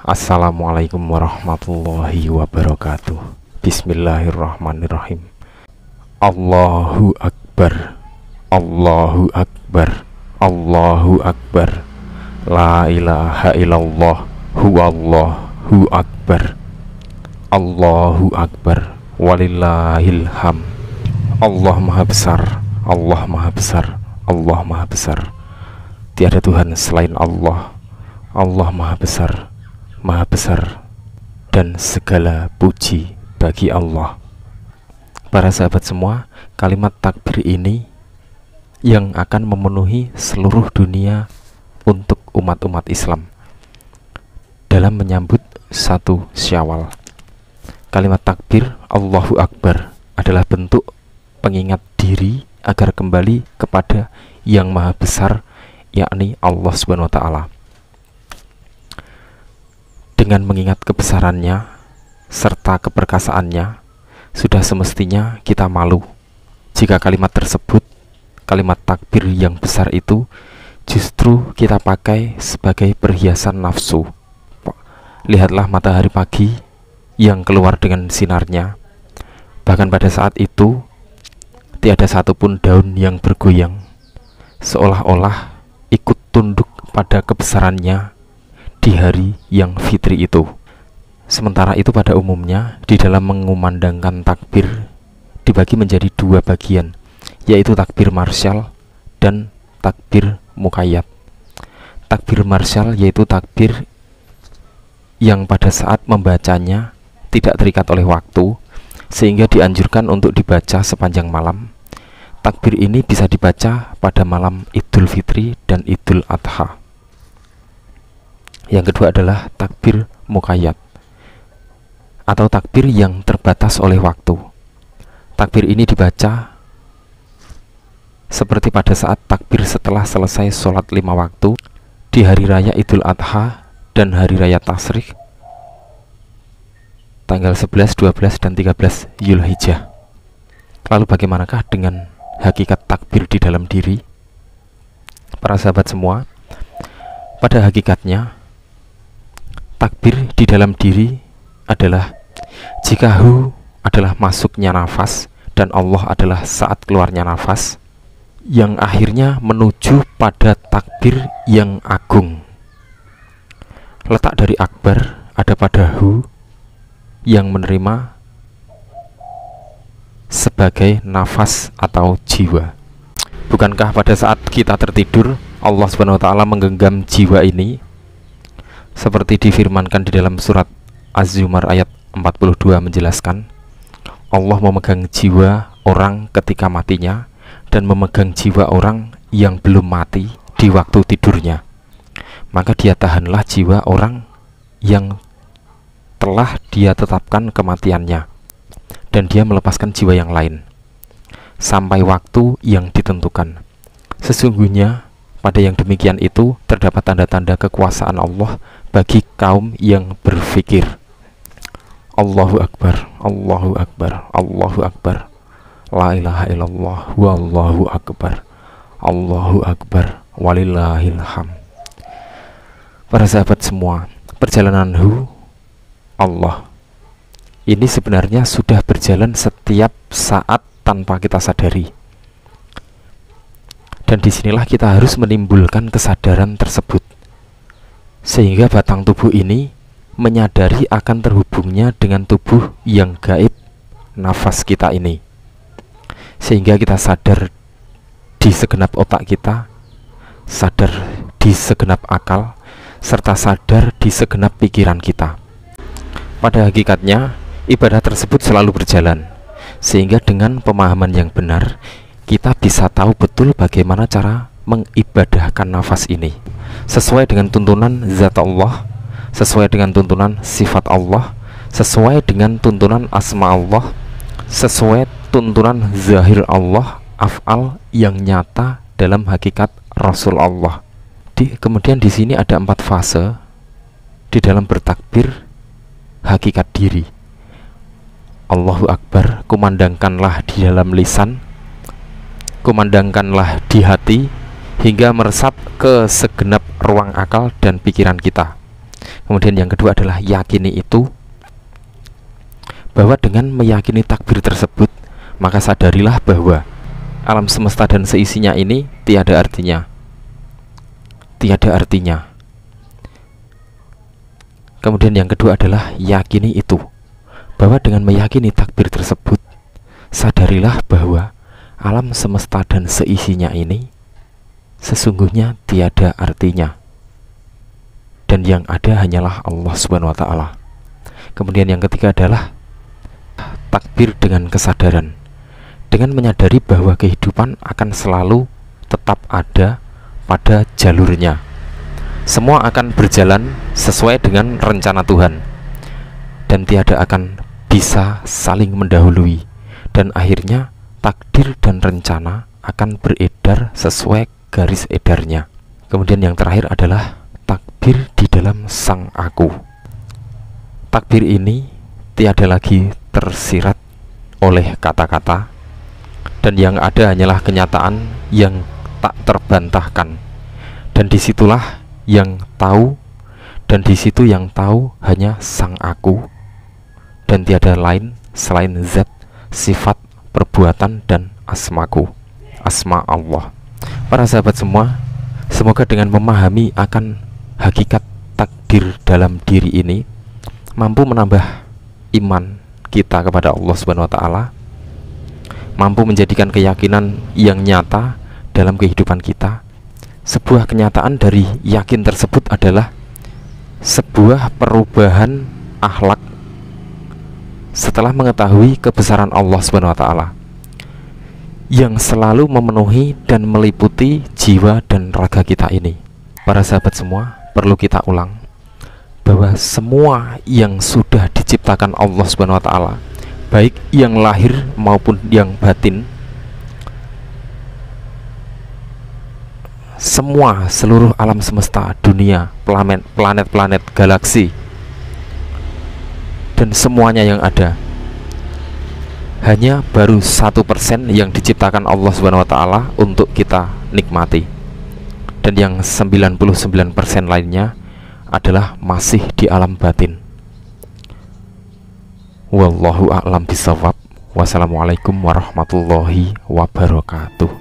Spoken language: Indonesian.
Assalamualaikum warahmatullahi wabarakatuh. Bismillahirrahmanirrahim. Allahu Akbar, Allahu Akbar, Allahu Akbar. La ilaha illallah, huwallahu akbar. Allahu Akbar, walillahil ham. Allah Maha Besar, Allah Maha Besar, Allah Maha Besar. Tiada Tuhan selain Allah. Allah Maha Besar, Maha Besar, dan segala puji bagi Allah. Para sahabat semua, kalimat takbir ini yang akan memenuhi seluruh dunia untuk umat-umat Islam dalam menyambut 1 Syawal. Kalimat takbir Allahu Akbar adalah bentuk pengingat diri agar kembali kepada yang Maha Besar, yakni Allah Subhanahu wa Ta'ala. Dengan mengingat kebesarannya serta keperkasaannya, sudah semestinya kita malu jika kalimat tersebut, kalimat takbir yang besar itu, justru kita pakai sebagai perhiasan nafsu. Lihatlah matahari pagi yang keluar dengan sinarnya. Bahkan pada saat itu tiada satupun daun yang bergoyang, seolah-olah ikut tunduk pada kebesarannya di hari yang fitri itu. Sementara itu pada umumnya di dalam mengumandangkan takbir dibagi menjadi 2 bagian, yaitu takbir marsyal dan takbir muqayyad. Takbir marsyal yaitu takbir yang pada saat membacanya tidak terikat oleh waktu, sehingga dianjurkan untuk dibaca sepanjang malam. Takbir ini bisa dibaca pada malam Idul Fitri dan Idul Adha. Yang kedua adalah takbir muqayyad atau takbir yang terbatas oleh waktu. Takbir ini dibaca seperti pada saat takbir setelah selesai sholat 5 waktu di hari raya Idul Adha dan hari raya Tasyrik tanggal 11, 12, dan 13 Zulhijjah. Lalu bagaimanakah dengan hakikat takbir di dalam diri? Para sahabat semua, pada hakikatnya takbir di dalam diri adalah jika hu adalah masuknya nafas dan Allah adalah saat keluarnya nafas, yang akhirnya menuju pada takbir yang agung. Letak dari akbar ada pada hu yang menerima sebagai nafas atau jiwa. Bukankah pada saat kita tertidur Allah Subhanahu wa Ta'ala menggenggam jiwa ini, seperti difirmankan di dalam surat Az-Zumar ayat 42 menjelaskan, Allah memegang jiwa orang ketika matinya dan memegang jiwa orang yang belum mati di waktu tidurnya. Maka dia tahanlah jiwa orang yang telah dia tetapkan kematiannya, dan dia melepaskan jiwa yang lain sampai waktu yang ditentukan. Sesungguhnya pada yang demikian itu terdapat tanda-tanda kekuasaan Allah bagi kaum yang berfikir. Allahu Akbar, Allahu Akbar, Allahu Akbar. La ilaha illallah, wallahu akbar. Allahu Akbar, walillahil ham. Para sahabat semua, perjalanan hu Allah ini sebenarnya sudah berjalan setiap saat tanpa kita sadari. Dan disinilah kita harus menimbulkan kesadaran tersebut, sehingga batang tubuh ini menyadari akan terhubungnya dengan tubuh yang gaib, nafas kita ini, sehingga kita sadar di segenap otak kita, sadar di segenap akal, serta sadar di segenap pikiran kita. Pada hakikatnya ibadah tersebut selalu berjalan, sehingga dengan pemahaman yang benar kita bisa tahu betul bagaimana cara mengibadahkan nafas ini sesuai dengan tuntunan zat Allah, sesuai dengan tuntunan sifat Allah, sesuai dengan tuntunan asma Allah, sesuai tuntunan zahir Allah, af'al yang nyata dalam hakikat Rasul Allah. Kemudian di sini ada 4 fase di dalam bertakbir hakikat diri. Allahu Akbar, kumandangkanlah di dalam lisan, kumandangkanlah di hati, hingga meresap ke segenap ruang akal dan pikiran kita. Kemudian yang kedua adalah yakini itu, bahwa dengan meyakini takbir tersebut, maka sadarilah bahwa alam semesta dan seisinya ini tiada artinya. Tiada artinya. Kemudian yang kedua adalah yakini itu, bahwa dengan meyakini takbir tersebut, sadarilah bahwa alam semesta dan seisinya ini sesungguhnya tiada artinya, dan yang ada hanyalah Allah Subhanahu wa Ta'ala. Kemudian yang ketiga adalah takbir dengan kesadaran, dengan menyadari bahwa kehidupan akan selalu tetap ada pada jalurnya. Semua akan berjalan sesuai dengan rencana Tuhan, dan tiada akan bisa saling mendahului, dan akhirnya takdir dan rencana akan beredar sesuai garis edarnya. Kemudian yang terakhir adalah takbir di dalam Sang Aku. Takbir ini tiada lagi tersirat oleh kata-kata, dan yang ada hanyalah kenyataan yang tak terbantahkan. Dan disitulah yang tahu, dan disitu yang tahu hanya Sang Aku, dan tiada lain selain zat, sifat, perbuatan, dan asmaku, asma Allah. Para sahabat semua, semoga dengan memahami akan hakikat takdir dalam diri ini mampu menambah iman kita kepada Allah Subhanahu wa Ta'ala, mampu menjadikan keyakinan yang nyata dalam kehidupan kita. Sebuah kenyataan dari yakin tersebut adalah sebuah perubahan akhlak setelah mengetahui kebesaran Allah Subhanahu wa Ta'ala yang selalu memenuhi dan meliputi jiwa dan raga kita ini. Para sahabat semua, perlu kita ulang bahwa semua yang sudah diciptakan Allah Subhanahu wa Ta'ala, baik yang lahir maupun yang batin, semua, seluruh alam semesta, dunia, planet-planet, galaksi, dan semuanya yang ada, hanya baru 1% yang diciptakan Allah Subhanahu wa Ta'ala untuk kita nikmati, dan yang 99% lainnya adalah masih di alam batin. Wallahu a'lam bishawab. Wassalamualaikum warahmatullahi wabarakatuh.